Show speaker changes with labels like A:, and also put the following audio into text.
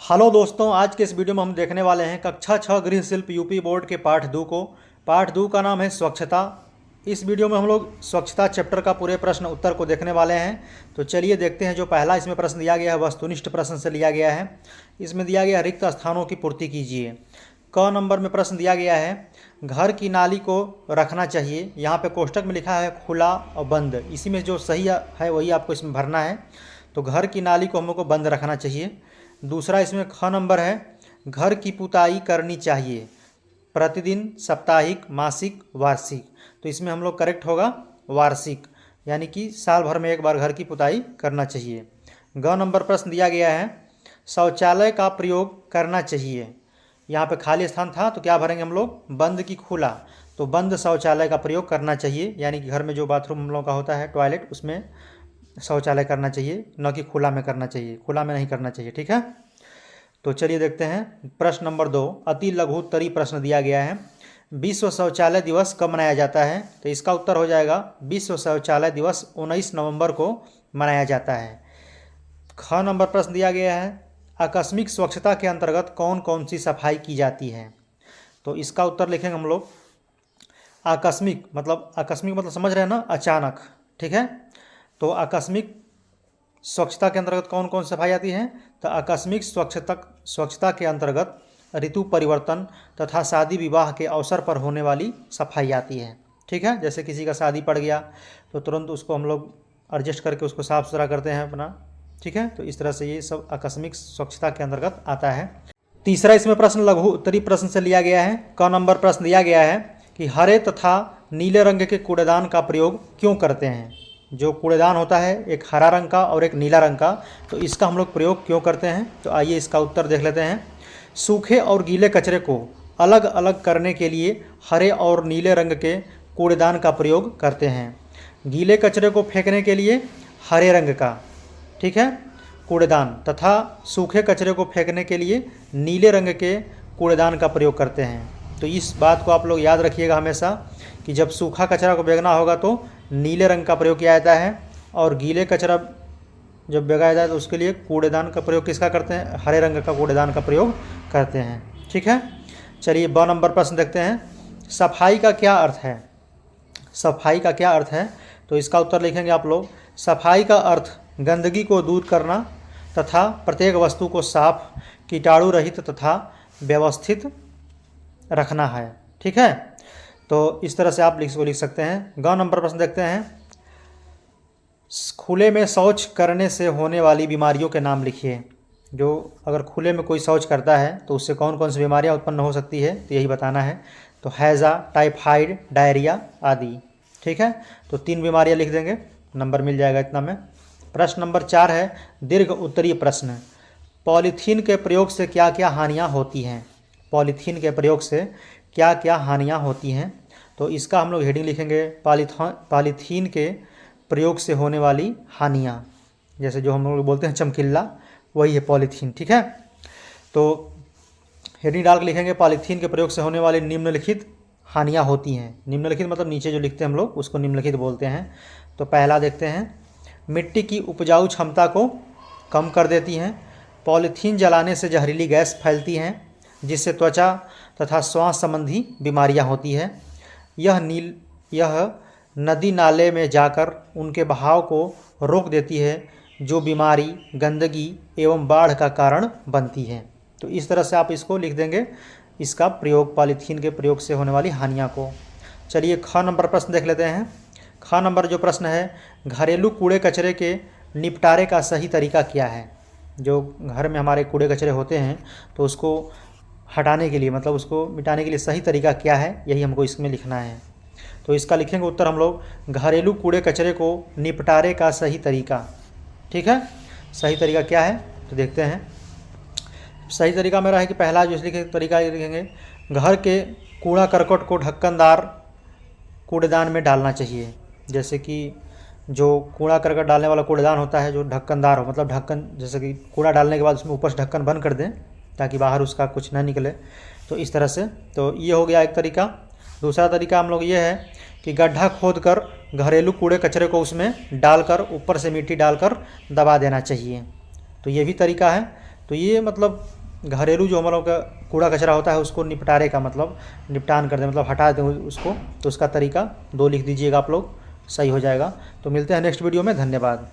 A: Hello दोस्तों, आज के इस वीडियो में हम देखने वाले हैं कक्षा 6 गृह शिल्प यूपी बोर्ड के पाठ 2 को। पाठ 2 का नाम है स्वच्छता। इस वीडियो में हम लोग स्वच्छता चैप्टर का पूरे प्रश्न उत्तर को देखने वाले हैं। तो चलिए देखते हैं। जो पहला इसमें प्रश्न दिया गया है वस्तुनिष्ठ प्रश्न से लिया गया है। इसमें दिया गया रिक्त स्थानों की पूर्ति कीजिए। क नंबर में प्रश्न दिया गया है घर की नाली को रखना चाहिए। यहाँ पे कोष्टक में लिखा है खुला और बंद, इसी में जो सही है वही आपको इसमें भरना है। तो घर की नाली को हम लोग को बंद रखना चाहिए। दूसरा इसमें ख नंबर है घर की पुताई करनी चाहिए प्रतिदिन, साप्ताहिक, मासिक, वार्षिक। तो इसमें हम लोग करेक्ट होगा वार्षिक, यानी कि साल भर में एक बार घर की पुताई करना चाहिए। ग नंबर प्रश्न दिया गया है शौचालय का प्रयोग करना चाहिए। यहाँ पे खाली स्थान था तो क्या भरेंगे हम लोग, बंद की खुला। तो बंद शौचालय का प्रयोग करना चाहिए, यानी कि घर में जो बाथरूम हम लोग का होता है टॉयलेट, उसमें शौचालय करना चाहिए, न कि खुला में करना चाहिए। खुला में नहीं करना चाहिए, ठीक है। तो चलिए देखते हैं प्रश्न नंबर 2। अति लघु उत्तरीय प्रश्न दिया गया है विश्व शौचालय दिवस कब मनाया जाता है। तो इसका उत्तर हो जाएगा विश्व शौचालय दिवस 19 नवंबर को मनाया जाता है। ख नंबर प्रश्न दिया गया है आकस्मिक स्वच्छता के अंतर्गत कौन कौन सी सफाई की जाती है। तो इसका उत्तर लिखेंगे हम लोग आकस्मिक मतलब समझ रहे हैं ना, अचानक, ठीक है। तो आकस्मिक स्वच्छता के अंतर्गत कौन कौन सफाई आती है। तो आकस्मिक स्वच्छता के अंतर्गत ऋतु परिवर्तन तथा शादी विवाह के अवसर पर होने वाली सफाई आती है, ठीक है। जैसे किसी का शादी पड़ गया तो तुरंत उसको हम लोग एडजस्ट करके उसको साफ़ सुथरा करते हैं अपना, ठीक है। तो इस तरह से ये सब आकस्मिक स्वच्छता के अंतर्गत आता है। तीसरा इसमें प्रश्न लघु उत्तरीय प्रश्न से लिया गया है। क नंबर प्रश्न दिया गया है कि हरे तथा नीले रंग के कूड़ेदान का प्रयोग क्यों करते हैं। जो कूड़ेदान होता है एक हरा रंग का और एक नीला रंग का, तो इसका हम लोग प्रयोग क्यों करते हैं। तो आइए इसका उत्तर देख लेते हैं। सूखे और गीले कचरे को अलग अलग करने के लिए हरे और नीले रंग के कूड़ेदान का प्रयोग करते हैं। गीले कचरे को फेंकने के लिए हरे रंग का, ठीक है, कूड़ेदान, तथा सूखे कचरे को फेंकने के लिए नीले रंग के कूड़ेदान का प्रयोग करते हैं। तो इस बात को आप लोग याद रखिएगा हमेशा कि जब सूखा कचरा को फेंकना होगा तो नीले रंग का प्रयोग किया जाता है, और गीले कचरा जब फेंका जाता है तो उसके लिए कूड़ेदान का प्रयोग किसका करते हैं, हरे रंग का कूड़ेदान का प्रयोग करते हैं, ठीक है। चलिए ब नंबर प्रश्न देखते हैं सफाई का क्या अर्थ है। सफाई का क्या अर्थ है। तो इसका उत्तर लिखेंगे आप लोग सफाई का अर्थ गंदगी को दूर करना तथा प्रत्येक वस्तु को साफ, कीटाणु रहित तथा व्यवस्थित रखना है, ठीक है। तो इस तरह से आप लिख सकते हैं। ग नंबर प्रश्न देखते हैं खुले में शौच करने से होने वाली बीमारियों के नाम लिखिए। जो अगर खुले में कोई शौच करता है तो उससे कौन कौन सी बीमारियां उत्पन्न हो सकती है, तो यही बताना है। तो हैज़ा, टाइफाइड, डायरिया आदि, ठीक है। तो 3 बीमारियां लिख देंगे, नंबर मिल जाएगा इतना में। प्रश्न नंबर 4 है दीर्घ उत्तरीय प्रश्न पॉलीथीन के प्रयोग से क्या क्या हानियाँ होती हैं। पॉलीथीन के प्रयोग से क्या क्या हानियाँ होती हैं। तो इसका हम लोग हेडिंग लिखेंगे पॉलीथीन के प्रयोग से होने वाली हानियाँ। जैसे जो हम लोग बोलते हैं चमकीला, वही है पॉलीथीन, ठीक है। तो हेडिंग डाल के लिखेंगे पॉलीथीन के प्रयोग से होने वाली निम्नलिखित हानियाँ होती हैं। निम्नलिखित मतलब नीचे जो लिखते हैं हम लोग उसको निम्नलिखित बोलते हैं। तो पहला देखते हैं मिट्टी की उपजाऊ क्षमता को कम कर देती हैं। पॉलीथीन जलाने से जहरीली गैस फैलती हैं जिससे त्वचा तथा श्वास संबंधी बीमारियां होती है। यह नदी नाले में जाकर उनके बहाव को रोक देती है जो बीमारी, गंदगी एवं बाढ़ का कारण बनती है। तो इस तरह से आप इसको लिख देंगे, इसका प्रयोग, पॉलीथीन के प्रयोग से होने वाली हानियाँ को। चलिए ख नंबर प्रश्न देख लेते हैं। ख नंबर जो प्रश्न है घरेलू कूड़े कचरे के निपटारे का सही तरीका क्या है। जो घर में हमारे कूड़े कचरे होते हैं तो उसको हटाने के लिए, मतलब उसको मिटाने के लिए सही तरीका क्या है, यही हमको इसमें लिखना है। तो इसका लिखेंगे उत्तर हम लोग घरेलू कूड़े कचरे को निपटारे का सही तरीका, ठीक है। सही तरीका क्या है तो देखते हैं। सही तरीका मेरा है कि पहला जो लिखे तरीका लिखेंगे घर के कूड़ा करकट को ढक्कनदार कूड़ेदान में डालना चाहिए। जैसे कि जो कूड़ा करकट डालने वाला कूड़ेदान होता है जो ढक्कनदार हो, मतलब ढक्कन, जैसे कि कूड़ा डालने के बाद उसमें ऊपर से ढक्कन बंद कर दें ताकि बाहर उसका कुछ ना निकले। तो इस तरह से, तो ये हो गया एक तरीका। दूसरा तरीका हम लोग ये है कि गड्ढा खोद कर घरेलू कूड़े कचरे को उसमें डालकर ऊपर से मिट्टी डालकर दबा देना चाहिए। तो ये भी तरीका है। तो ये मतलब घरेलू जो हम लोग का कूड़ा कचरा होता है उसको निपटारे का मतलब निपटान कर दें, मतलब हटा दें उसको, तो उसका तरीका 2 लिख दीजिएगा आप लोग, सही हो जाएगा। तो मिलते हैं नेक्स्ट वीडियो में, धन्यवाद।